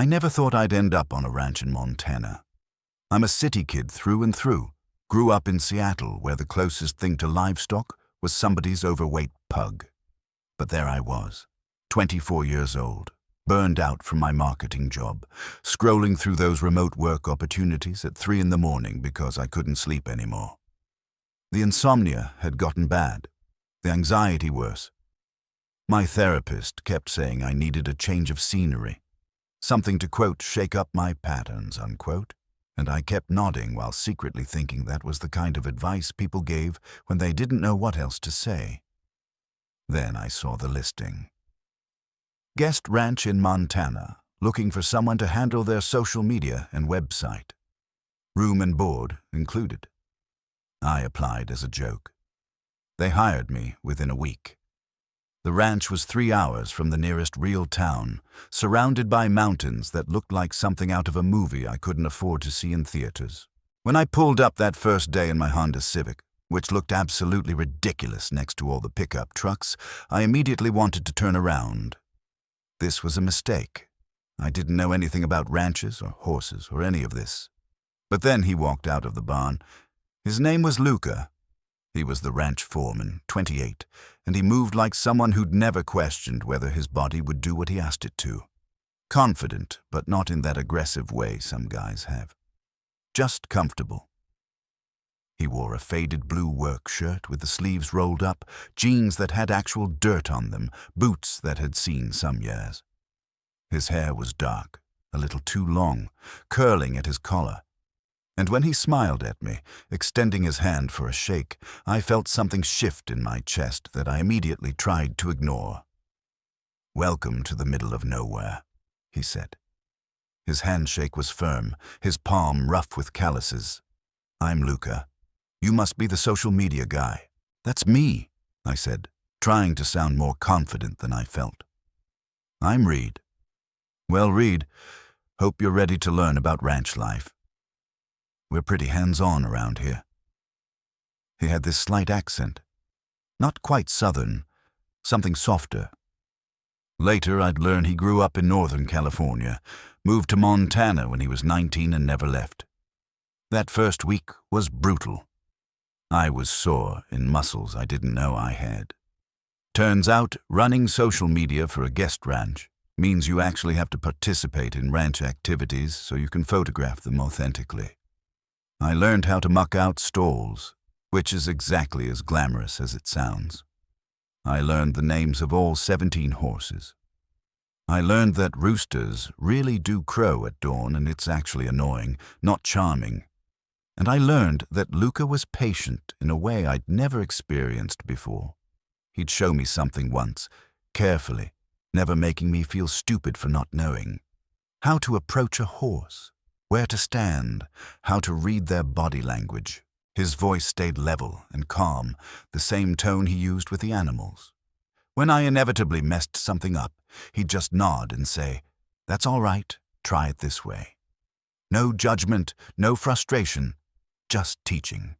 I never thought I'd end up on a ranch in Montana. I'm a city kid through and through. Grew up in Seattle, where the closest thing to livestock was somebody's overweight pug. But there I was, 24 years old, burned out from my marketing job, scrolling through those remote work opportunities at 3 in the morning because I couldn't sleep anymore. The insomnia had gotten bad, the anxiety worse. My therapist kept saying I needed a change of scenery, something to, quote, shake up my patterns, unquote, and I kept nodding while secretly thinking that was the kind of advice people gave when they didn't know what else to say. Then I saw the listing. Guest ranch in Montana, looking for someone to handle their social media and website. Room and board included. I applied as a joke. They hired me within a week. The ranch was 3 hours from the nearest real town, surrounded by mountains that looked like something out of a movie I couldn't afford to see in theaters. When I pulled up that first day in my Honda Civic, which looked absolutely ridiculous next to all the pickup trucks, I immediately wanted to turn around. This was a mistake. I didn't know anything about ranches or horses or any of this. But then he walked out of the barn. His name was Luca. He was the ranch foreman, 28, and he moved like someone who'd never questioned whether his body would do what he asked it to. Confident, but not in that aggressive way some guys have. Just comfortable. He wore a faded blue work shirt with the sleeves rolled up, jeans that had actual dirt on them, boots that had seen some years. His hair was dark, a little too long, curling at his collar. And when he smiled at me, extending his hand for a shake, I felt something shift in my chest that I immediately tried to ignore. "Welcome to the middle of nowhere," he said. His handshake was firm, his palm rough with calluses. "I'm Luca. You must be the social media guy." "That's me," I said, trying to sound more confident than I felt. "I'm Reed." "Well, Reed, hope you're ready to learn about ranch life. We're pretty hands-on around here." He had this slight accent. Not quite southern, something softer. Later, I'd learn he grew up in Northern California, moved to Montana when he was 19 and never left. That first week was brutal. I was sore in muscles I didn't know I had. Turns out, running social media for a guest ranch means you actually have to participate in ranch activities so you can photograph them authentically. I learned how to muck out stalls, which is exactly as glamorous as it sounds. I learned the names of all 17 horses. I learned that roosters really do crow at dawn, and it's actually annoying, not charming. And I learned that Luca was patient in a way I'd never experienced before. He'd show me something once, carefully, never making me feel stupid for not knowing. How to approach a horse, where to stand, how to read their body language. His voice stayed level and calm, the same tone he used with the animals. When I inevitably messed something up, he'd just nod and say, "That's all right, try it this way." No judgment, no frustration, just teaching.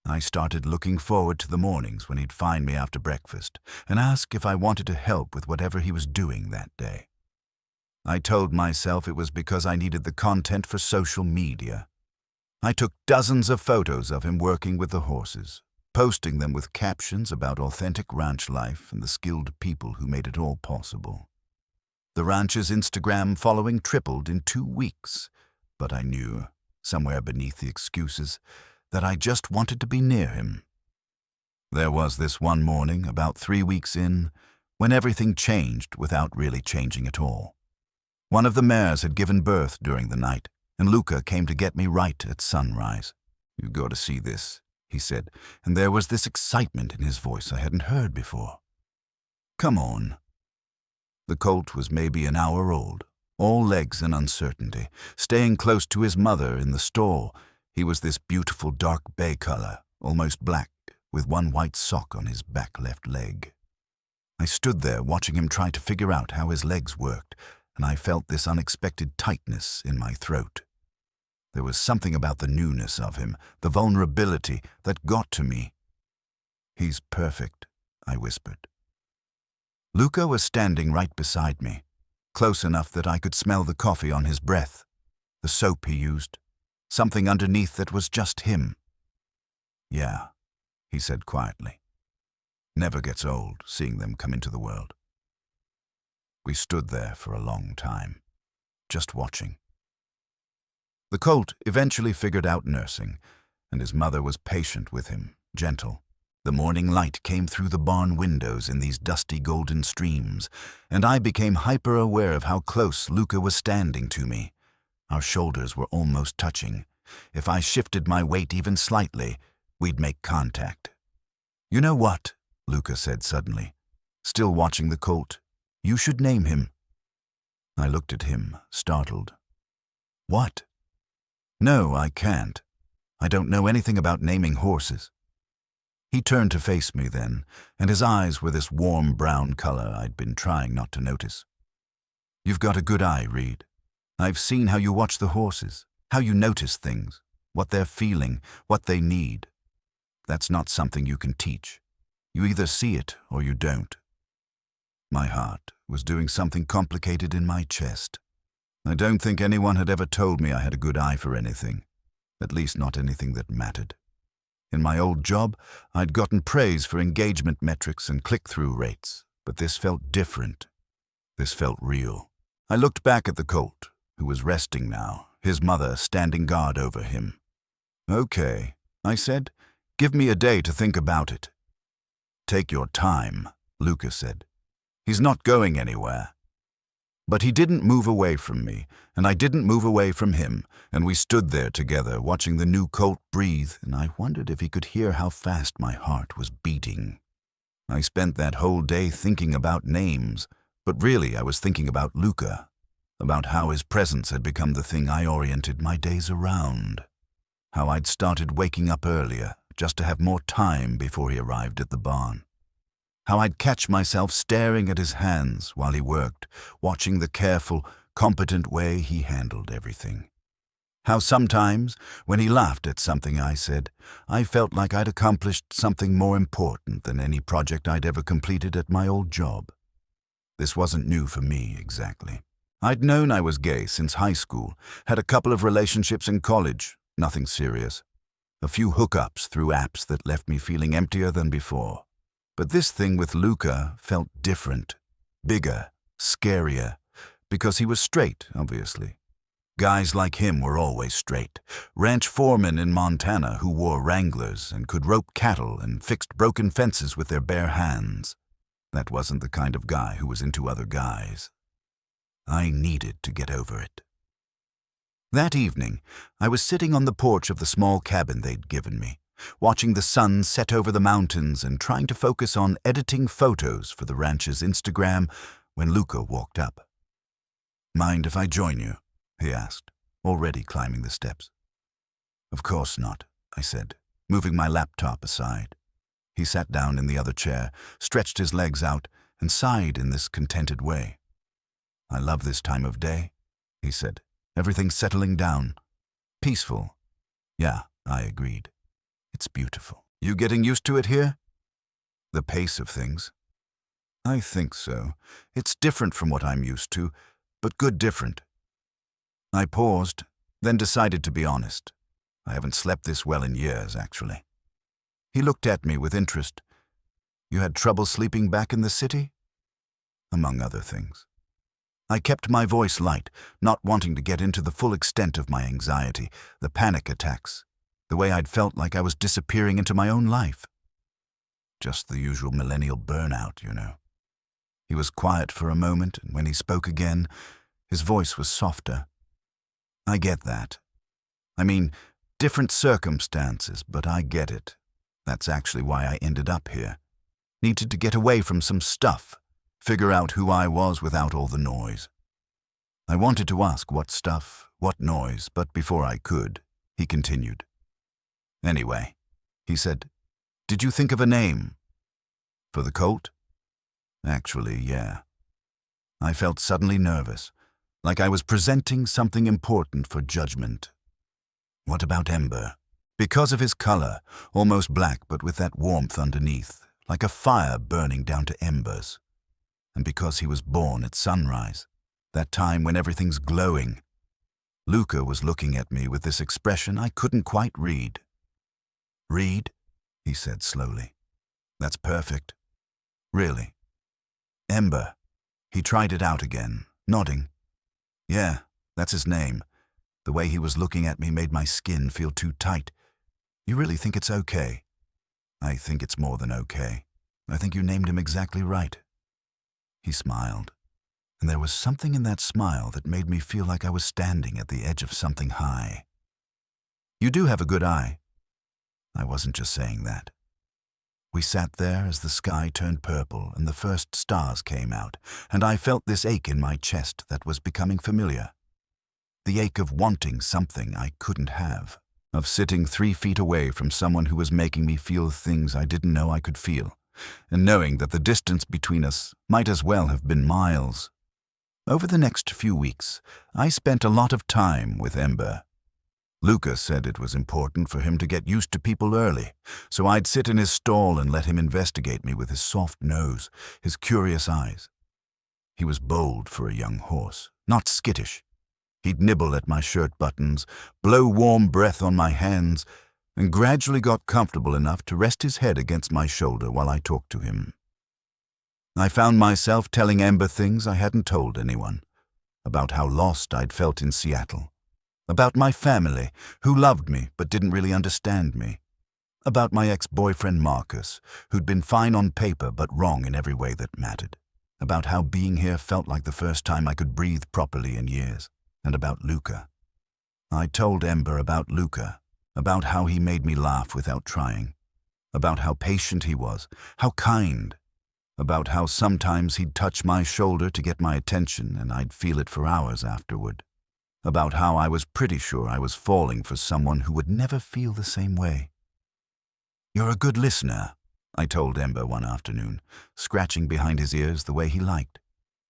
I started looking forward to the mornings when he'd find me after breakfast and ask if I wanted to help with whatever he was doing that day. I told myself it was because I needed the content for social media. I took dozens of photos of him working with the horses, posting them with captions about authentic ranch life and the skilled people who made it all possible. The ranch's Instagram following tripled in 2 weeks, but I knew, somewhere beneath the excuses, that I just wanted to be near him. There was this one morning, about 3 weeks in, when everything changed without really changing at all. One of the mares had given birth during the night, and Luca came to get me right at sunrise. "You got to see this," he said, and there was this excitement in his voice I hadn't heard before. "Come on." The colt was maybe an hour old, all legs and uncertainty, staying close to his mother in the stall. He was this beautiful dark bay color, almost black, with one white sock on his back left leg. I stood there watching him try to figure out how his legs worked, and I felt this unexpected tightness in my throat. There was something about the newness of him, the vulnerability, that got to me. "He's perfect," I whispered. Luca was standing right beside me, close enough that I could smell the coffee on his breath, the soap he used, something underneath that was just him. "Yeah," he said quietly. "Never gets old, seeing them come into the world." We stood there for a long time, just watching. The Colt eventually figured out nursing, and his mother was patient with him, gentle. The morning light came through the barn windows in these dusty golden streams, and I became hyper-aware of how close Luca was standing to me. Our shoulders were almost touching. If I shifted my weight even slightly, we'd make contact. "You know what?" Luca said suddenly, still watching the Colt. "You should name him." I looked at him, startled. "What?" "No, I can't. I don't know anything about naming horses." He turned to face me then, and his eyes were this warm brown color I'd been trying not to notice. "You've got a good eye, Reed. I've seen how you watch the horses, how you notice things, what they're feeling, what they need. That's not something you can teach. You either see it or you don't." My heart was doing something complicated in my chest. I don't think anyone had ever told me I had a good eye for anything, at least not anything that mattered. In my old job, I'd gotten praise for engagement metrics and click-through rates, but this felt different. This felt real. I looked back at the Colt, who was resting now, his mother standing guard over him. "Okay," I said. "Give me a day to think about it." "Take your time," Luca said. "He's not going anywhere." But he didn't move away from me, and I didn't move away from him, and we stood there together watching the new Colt breathe, and I wondered if he could hear how fast my heart was beating. I spent that whole day thinking about names, but really I was thinking about Luca, about how his presence had become the thing I oriented my days around, how I'd started waking up earlier just to have more time before he arrived at the barn. How I'd catch myself staring at his hands while he worked, watching the careful, competent way he handled everything. How sometimes, when he laughed at something I said, I felt like I'd accomplished something more important than any project I'd ever completed at my old job. This wasn't new for me, exactly. I'd known I was gay since high school, had a couple of relationships in college, nothing serious. A few hookups through apps that left me feeling emptier than before. But this thing with Luca felt different, bigger, scarier, because he was straight, obviously. Guys like him were always straight. Ranch foremen in Montana who wore Wranglers and could rope cattle and fixed broken fences with their bare hands. That wasn't the kind of guy who was into other guys. I needed to get over it. That evening, I was sitting on the porch of the small cabin they'd given me, watching the sun set over the mountains and trying to focus on editing photos for the ranch's Instagram when Luca walked up. "Mind if I join you?" he asked, already climbing the steps. "Of course not," I said, moving my laptop aside. He sat down in the other chair, stretched his legs out, and sighed in this contented way. "I love this time of day," he said. "Everything's settling down. Peaceful." "Yeah," I agreed. "It's beautiful. You getting used to it here?" "The pace of things?" "I think so. It's different from what I'm used to, but good different." I paused, then decided to be honest. I haven't slept this well in years, actually. He looked at me with interest. "You had trouble sleeping back in the city?" "Among other things." I kept my voice light, not wanting to get into the full extent of my anxiety, the panic attacks, the way I'd felt like I was disappearing into my own life. "Just the usual millennial burnout, you know." He was quiet for a moment, and when he spoke again, his voice was softer. "I get that. I mean, different circumstances, but I get it. That's actually why I ended up here. Needed to get away from some stuff, figure out who I was without all the noise." I wanted to ask what stuff, what noise, but before I could, he continued. "Anyway," he said, "did you think of a name?" "For the Colt?" "Actually, yeah." I felt suddenly nervous, like I was presenting something important for judgment. "What about Ember?" Because of his color, almost black but with that warmth underneath, like a fire burning down to embers. And because he was born at sunrise. That time when everything's glowing. Luca was looking at me with this expression I couldn't quite read. "Read?" he said slowly. "That's perfect. Really. Ember." He tried it out again, nodding. "Yeah, that's his name." The way he was looking at me made my skin feel too tight. "You really think it's okay?" "I think it's more than okay. I think you named him exactly right." He smiled, and there was something in that smile that made me feel like I was standing at the edge of something high. "You do have a good eye." I wasn't just saying that. We sat there as the sky turned purple and the first stars came out, and I felt this ache in my chest that was becoming familiar. The ache of wanting something I couldn't have, of sitting 3 feet away from someone who was making me feel things I didn't know I could feel, and knowing that the distance between us might as well have been miles. Over the next few weeks, I spent a lot of time with Ember. Luca said it was important for him to get used to people early, so I'd sit in his stall and let him investigate me with his soft nose, his curious eyes. He was bold for a young horse, not skittish. He'd nibble at my shirt buttons, blow warm breath on my hands, and gradually got comfortable enough to rest his head against my shoulder while I talked to him. I found myself telling Ember things I hadn't told anyone, about how lost I'd felt in Seattle, about my family, who loved me but didn't really understand me, about my ex-boyfriend Marcus, who'd been fine on paper but wrong in every way that mattered, about how being here felt like the first time I could breathe properly in years, and about Luca. I told Ember about Luca, about how he made me laugh without trying, about how patient he was, how kind, about how sometimes he'd touch my shoulder to get my attention and I'd feel it for hours afterward, about how I was pretty sure I was falling for someone who would never feel the same way. "You're a good listener," I told Ember one afternoon, scratching behind his ears the way he liked.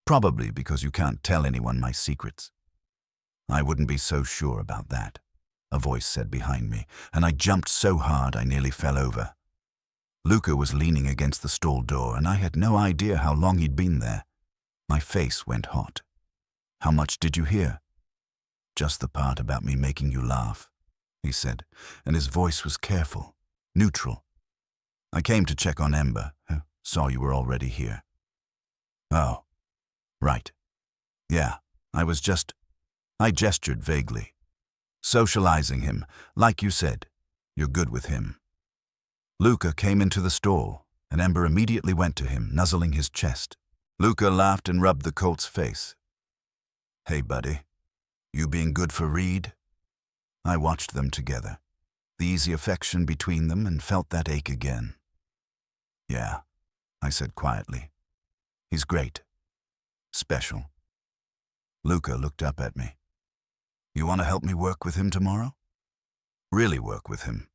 "Probably because you can't tell anyone my secrets." "I wouldn't be so sure about that," a voice said behind me, and I jumped so hard I nearly fell over. Luca was leaning against the stall door, and I had no idea how long he'd been there. My face went hot. "How much did you hear?" "Just the part about me making you laugh," he said, and his voice was careful, neutral. "I came to check on Ember. Saw you were already here." "Oh, right. Yeah, I gestured vaguely. "Socializing him, like you said. You're good with him." Luca came into the stall, and Ember immediately went to him, nuzzling his chest. Luca laughed and rubbed the colt's face. "Hey, buddy. You being good for Reed?" I watched them together, the easy affection between them, and felt that ache again. "Yeah," I said quietly. "He's great. Special." Luca looked up at me. "You want to help me work with him tomorrow?" "Really work with him?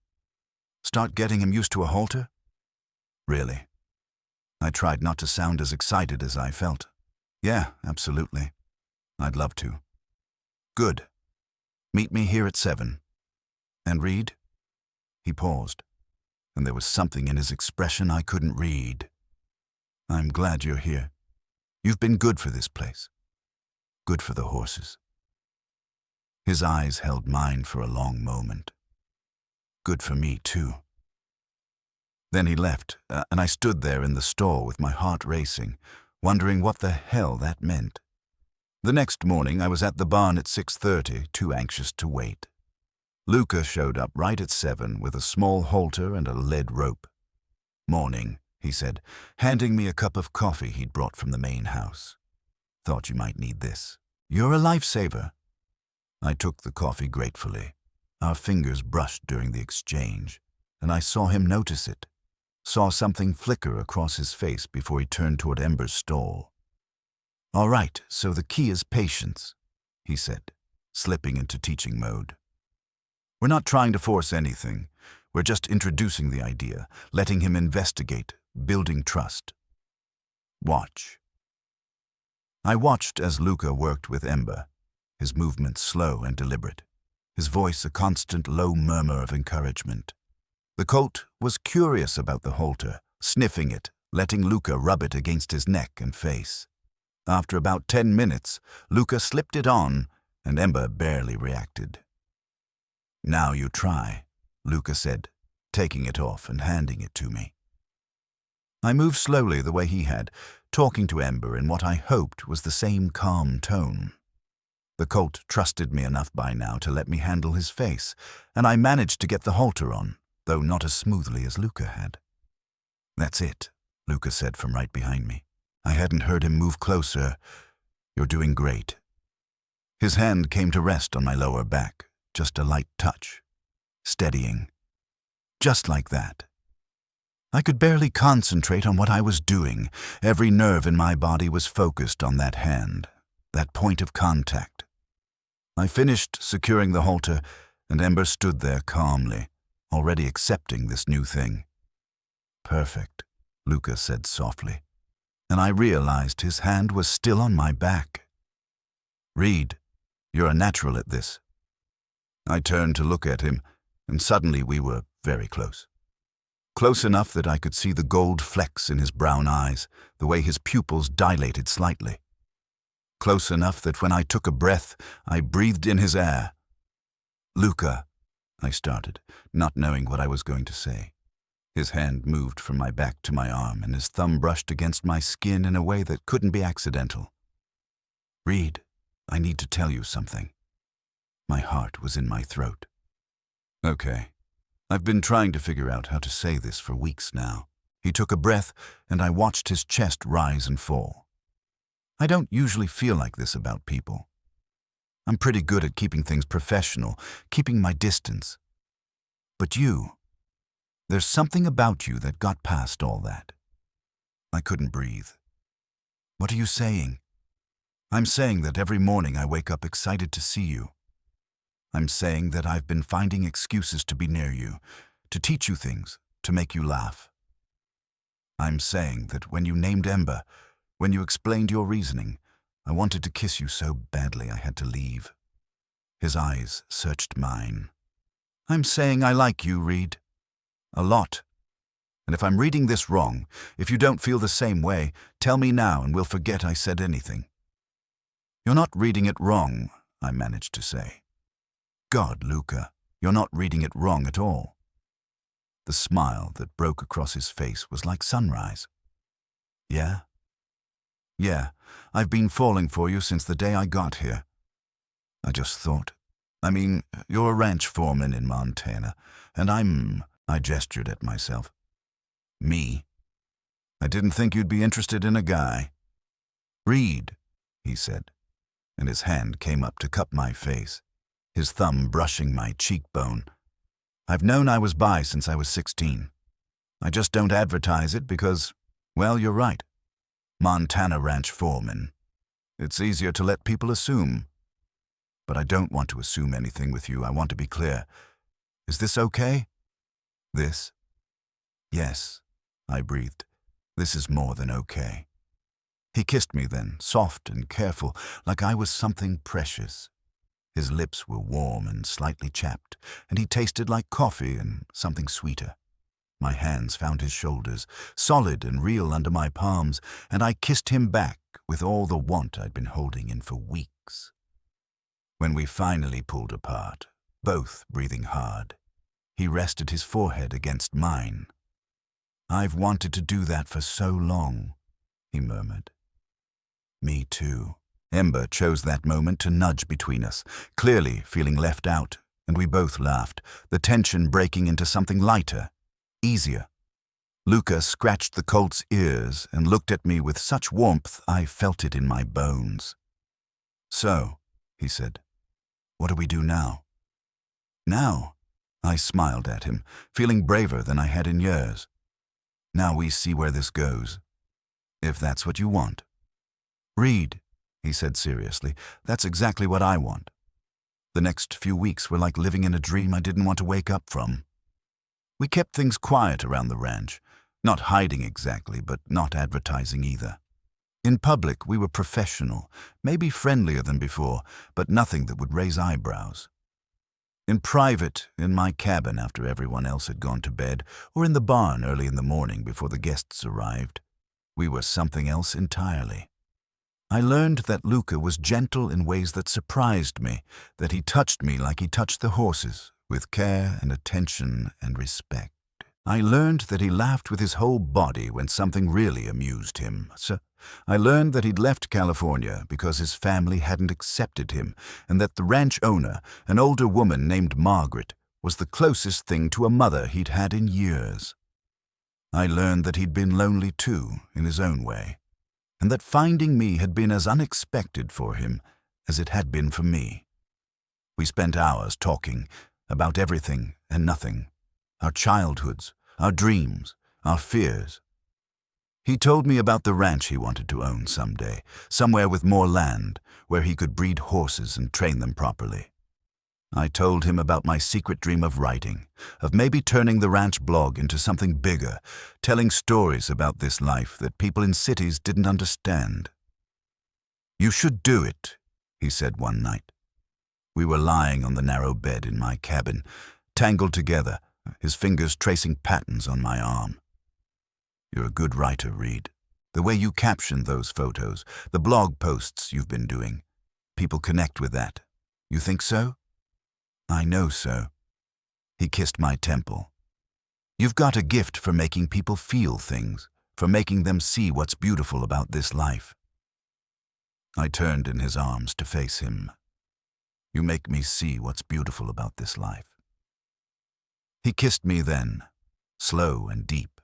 Start getting him used to a halter?" "Really?" I tried not to sound as excited as I felt. "Yeah, absolutely. I'd love to." "Good. Meet me here at 7. And Reed?" He paused, and there was something in his expression I couldn't read. "I'm glad you're here. You've been good for this place. Good for the horses." His eyes held mine for a long moment. "Good for me, too." Then he left, and I stood there in the stall with my heart racing, wondering what the hell that meant. The next morning I was at the barn at 6:30, too anxious to wait. Luca showed up right at 7 with a small halter and a lead rope. "Morning," he said, handing me a cup of coffee he'd brought from the main house. "Thought you might need this. You're a lifesaver." I took the coffee gratefully. Our fingers brushed during the exchange, and I saw him notice it, saw something flicker across his face before he turned toward Ember's stall. "All right, so the key is patience," he said, slipping into teaching mode. "We're not trying to force anything. We're just introducing the idea, letting him investigate, building trust. Watch." I watched as Luca worked with Ember, his movements slow and deliberate, his voice a constant low murmur of encouragement. The colt was curious about the halter, sniffing it, letting Luca rub it against his neck and face. After about 10 minutes, Luca slipped it on, and Ember barely reacted. "Now you try," Luca said, taking it off and handing it to me. I moved slowly the way he had, talking to Ember in what I hoped was the same calm tone. The Colt trusted me enough by now to let me handle his face, and I managed to get the halter on, though not as smoothly as Luca had. "That's it," Luca said from right behind me. I hadn't heard him move closer. "You're doing great." His hand came to rest on my lower back, just a light touch. Steadying. Just like that. I could barely concentrate on what I was doing. Every nerve in my body was focused on that hand, that point of contact. I finished securing the halter, and Ember stood there calmly, already accepting this new thing. "Perfect," Luca said softly, and I realized his hand was still on my back. "Reed, you're a natural at this." I turned to look at him, and suddenly we were very close. Close enough that I could see the gold flecks in his brown eyes, the way his pupils dilated slightly. Close enough that when I took a breath, I breathed in his air. "Luca," I started, not knowing what I was going to say. His hand moved from my back to my arm, and his thumb brushed against my skin in a way that couldn't be accidental. "Reed, I need to tell you something." My heart was in my throat. "Okay. I've been trying to figure out how to say this for weeks now." He took a breath, and I watched his chest rise and fall. I don't usually feel like this about people. I'm pretty good at keeping things professional, keeping my distance. But there's something about you that got past all that. I couldn't breathe. "What are you saying?" "I'm saying that every morning I wake up excited to see you. I'm saying that I've been finding excuses to be near you, to teach you things, to make you laugh. I'm saying that when you named Ember, when you explained your reasoning, I wanted to kiss you so badly I had to leave." His eyes searched mine. "I'm saying I like you, Reed. A lot. And if I'm reading this wrong, if you don't feel the same way, tell me now and we'll forget I said anything." "You're not reading it wrong," I managed to say. "God, Luca, you're not reading it wrong at all." The smile that broke across his face was like sunrise. "Yeah? Yeah, I've been falling for you since the day I got here. I just thought, you're a ranch foreman in Montana, and I gestured at myself. "Me? I didn't think you'd be interested in a guy." "Reed," he said, and his hand came up to cup my face, his thumb brushing my cheekbone. "I've known I was bi since I was 16. I just don't advertise it because, well, you're right. Montana ranch foreman. It's easier to let people assume. But I don't want to assume anything with you. I want to be clear. Is this okay?" "This?" "Yes," I breathed. "This is more than okay." He kissed me then, soft and careful, like I was something precious. His lips were warm and slightly chapped, and he tasted like coffee and something sweeter. My hands found his shoulders, solid and real under my palms, and I kissed him back with all the want I'd been holding in for weeks. When we finally pulled apart, both breathing hard, he rested his forehead against mine. "I've wanted to do that for so long," he murmured. "Me too." Ember chose that moment to nudge between us, clearly feeling left out, and we both laughed, the tension breaking into something lighter, easier. Luca scratched the Colt's ears and looked at me with such warmth I felt it in my bones. "So," he said, "what do we do now?" "Now?" I smiled at him, feeling braver than I had in years. "Now we see where this goes. If that's what you want." "Reed," he said seriously, "that's exactly what I want. The next few weeks were like living in a dream I didn't want to wake up from." We kept things quiet around the ranch, not hiding exactly, but not advertising either. In public, we were professional, maybe friendlier than before, but nothing that would raise eyebrows. In private, in my cabin after everyone else had gone to bed, or in the barn early in the morning before the guests arrived, we were something else entirely. I learned that Luca was gentle in ways that surprised me, that he touched me like he touched the horses, with care and attention and respect. I learned that he laughed with his whole body when something really amused him. So I learned that he'd left California because his family hadn't accepted him, and that the ranch owner, an older woman named Margaret, was the closest thing to a mother he'd had in years. I learned that he'd been lonely too, in his own way, and that finding me had been as unexpected for him as it had been for me. We spent hours talking about everything and nothing, our childhoods, our dreams, our fears. He told me about the ranch he wanted to own someday, somewhere with more land, where he could breed horses and train them properly. I told him about my secret dream of writing, of maybe turning the ranch blog into something bigger, telling stories about this life that people in cities didn't understand. "You should do it," he said one night. We were lying on the narrow bed in my cabin, tangled together, his fingers tracing patterns on my arm. "You're a good writer, Reed. The way you caption those photos, the blog posts you've been doing, people connect with that. You think so?" "I know so." He kissed my temple. "You've got a gift for making people feel things, for making them see what's beautiful about this life." I turned in his arms to face him. "You make me see what's beautiful about this life." He kissed me then, slow and deep,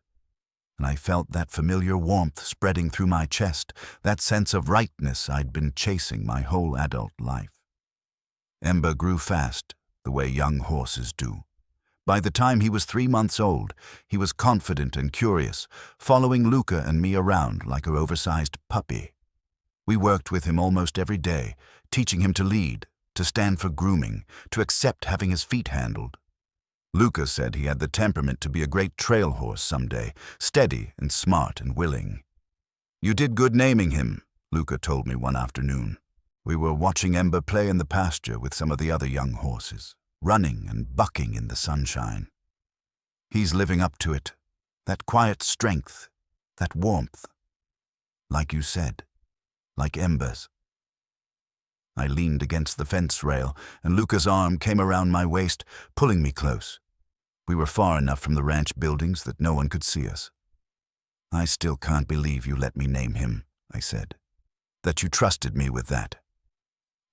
and I felt that familiar warmth spreading through my chest, that sense of rightness I'd been chasing my whole adult life. Ember grew fast, the way young horses do. By the time he was 3 months old, he was confident and curious, following Luca and me around like an oversized puppy. We worked with him almost every day, teaching him to lead, to stand for grooming, to accept having his feet handled. Luca said he had the temperament to be a great trail horse someday, steady and smart and willing. "You did good naming him," Luca told me one afternoon. We were watching Ember play in the pasture with some of the other young horses, running and bucking in the sunshine. "He's living up to it, that quiet strength, that warmth. Like you said, like Ember's." I leaned against the fence rail, and Luca's arm came around my waist, pulling me close. We were far enough from the ranch buildings that no one could see us. "I still can't believe you let me name him," I said. "That you trusted me with that."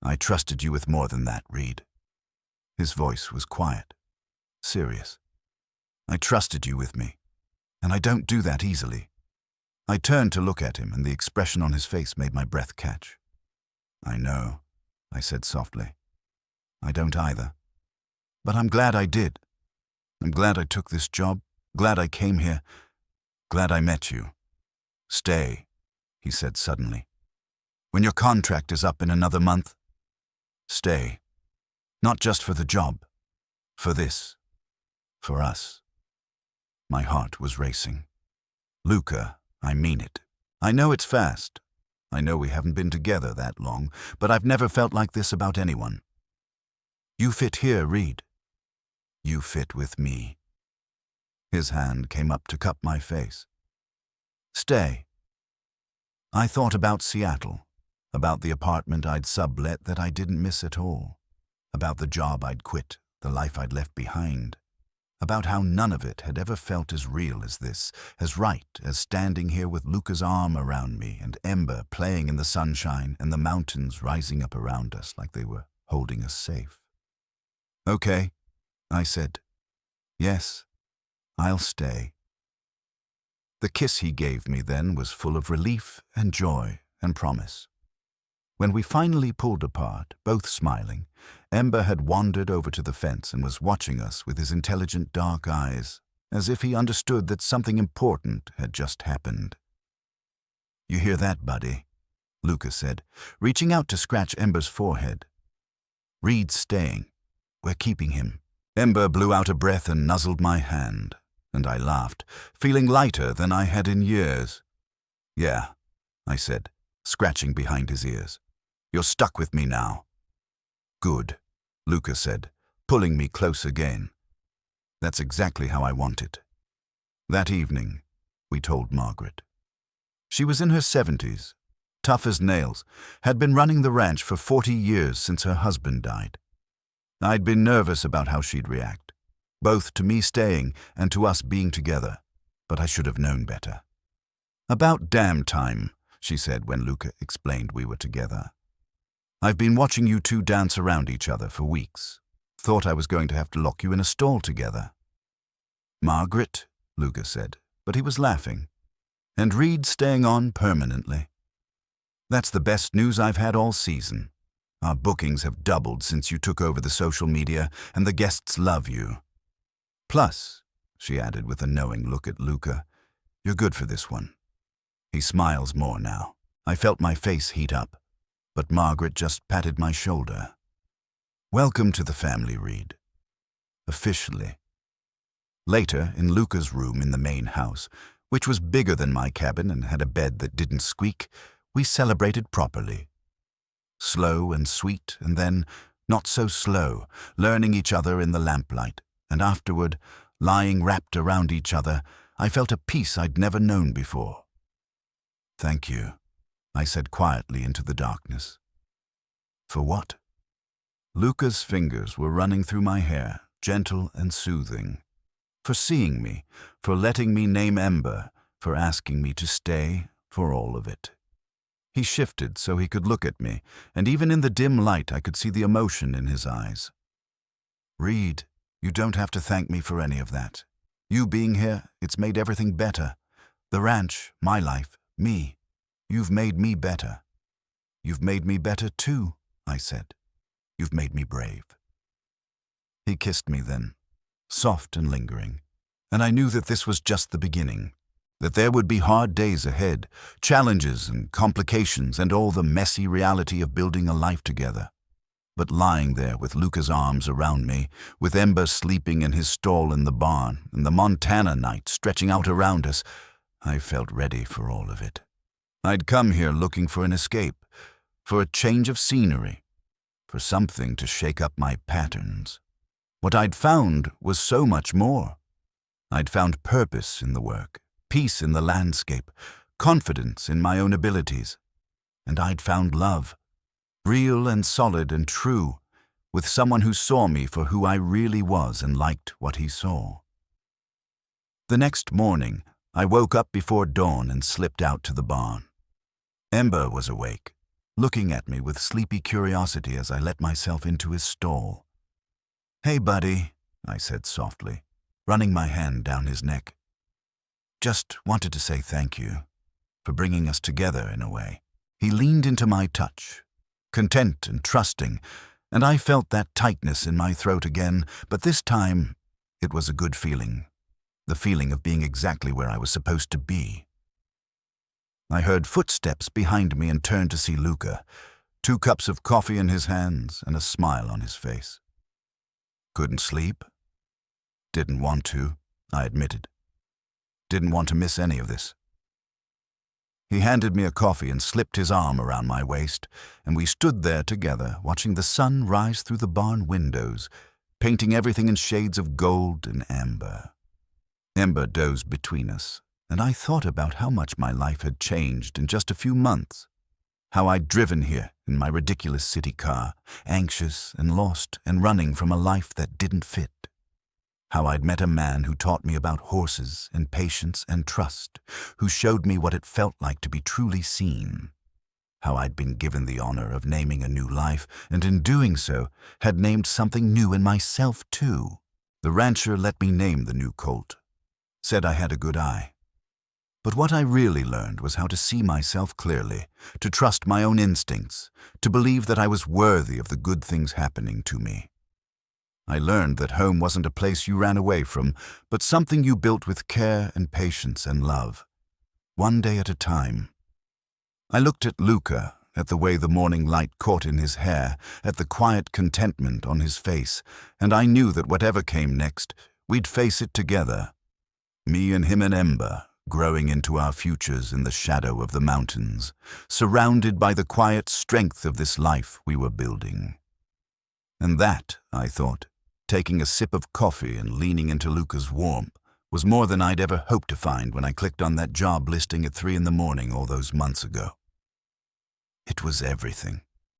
"I trusted you with more than that, Reed." His voice was quiet, serious. "I trusted you with me, and I don't do that easily." I turned to look at him, and the expression on his face made my breath catch. "I know," I said softly. "I don't either. But I'm glad I did. I'm glad I took this job, glad I came here, glad I met you." "Stay," he said suddenly. "When your contract is up in another month, stay. Not just for the job, for this, for us." My heart was racing. "Luca, I mean it. I know it's fast. I know we haven't been together that long, but I've never felt like this about anyone. You fit here, Reed. You fit with me." His hand came up to cup my face. "Stay." I thought about Seattle, about the apartment I'd sublet that I didn't miss at all, about the job I'd quit, the life I'd left behind, about how none of it had ever felt as real as this, as right as standing here with Luca's arm around me and Ember playing in the sunshine and the mountains rising up around us like they were holding us safe. "Okay," I said. "Yes, I'll stay." The kiss he gave me then was full of relief and joy and promise. When we finally pulled apart, both smiling, Ember had wandered over to the fence and was watching us with his intelligent dark eyes, as if he understood that something important had just happened. "You hear that, buddy?" Luca said, reaching out to scratch Ember's forehead. "Reed's staying. We're keeping him." Ember blew out a breath and nuzzled my hand, and I laughed, feeling lighter than I had in years. "Yeah," I said, scratching behind his ears. "You're stuck with me now." "Good," Luca said, pulling me close again. "That's exactly how I want it." That evening, we told Margaret. She was in her 70s, tough as nails, had been running the ranch for 40 years since her husband died. I'd been nervous about how she'd react, both to me staying and to us being together, but I should have known better. "About damn time," she said when Luca explained we were together. "I've been watching you two dance around each other for weeks. Thought I was going to have to lock you in a stall together." "Margaret," Luca said, but he was laughing. "And Reed staying on permanently. That's the best news I've had all season. Our bookings have doubled since you took over the social media, and the guests love you. Plus," she added with a knowing look at Luca, "you're good for this one." He smiles more now. I felt my face heat up, but Margaret just patted my shoulder. "Welcome to the family, Reed. Officially." Later, in Luca's room in the main house, which was bigger than my cabin and had a bed that didn't squeak, we celebrated properly. Slow and sweet, and then, not so slow, learning each other in the lamplight, and afterward, lying wrapped around each other, I felt a peace I'd never known before. "Thank you," I said quietly into the darkness. "For what?" Luca's fingers were running through my hair, gentle and soothing. For seeing me, for letting me name Ember, for asking me to stay, for all of it. He shifted so he could look at me, and even in the dim light I could see the emotion in his eyes. "Reed, you don't have to thank me for any of that. You being here, it's made everything better. The ranch, my life, me. You've made me better." "You've made me better too," I said. "You've made me brave." He kissed me then, soft and lingering, and I knew that this was just the beginning, that there would be hard days ahead, challenges and complications and all the messy reality of building a life together. But lying there with Luca's arms around me, with Ember sleeping in his stall in the barn, and the Montana night stretching out around us, I felt ready for all of it. I'd come here looking for an escape, for a change of scenery, for something to shake up my patterns. What I'd found was so much more. I'd found purpose in the work, peace in the landscape, confidence in my own abilities. And I'd found love, real and solid and true, with someone who saw me for who I really was and liked what he saw. The next morning, I woke up before dawn and slipped out to the barn. Ember was awake, looking at me with sleepy curiosity as I let myself into his stall. "Hey, buddy," I said softly, running my hand down his neck. "Just wanted to say thank you for bringing us together in a way." He leaned into my touch, content and trusting, and I felt that tightness in my throat again, but this time it was a good feeling, the feeling of being exactly where I was supposed to be. I heard footsteps behind me and turned to see Luca, 2 cups of coffee in his hands and a smile on his face. "Couldn't sleep?" "Didn't want to," I admitted. "Didn't want to miss any of this." He handed me a coffee and slipped his arm around my waist, and we stood there together, watching the sun rise through the barn windows, painting everything in shades of gold and amber. Ember dozed between us, and I thought about how much my life had changed in just a few months. How I'd driven here in my ridiculous city car, anxious and lost and running from a life that didn't fit. How I'd met a man who taught me about horses and patience and trust, who showed me what it felt like to be truly seen. How I'd been given the honor of naming a new life, and in doing so, had named something new in myself too. The rancher let me name the new Colt, said I had a good eye. But what I really learned was how to see myself clearly, to trust my own instincts, to believe that I was worthy of the good things happening to me. I learned that home wasn't a place you ran away from, but something you built with care and patience and love, one day at a time. I looked at Luca, at the way the morning light caught in his hair, at the quiet contentment on his face, and I knew that whatever came next, we'd face it together. Me and him and Ember, growing into our futures in the shadow of the mountains, surrounded by the quiet strength of this life we were building. And that, I thought, taking a sip of coffee and leaning into Luca's warmth, was more than I'd ever hoped to find when I clicked on that job listing at 3 in the morning all those months ago. It was everything.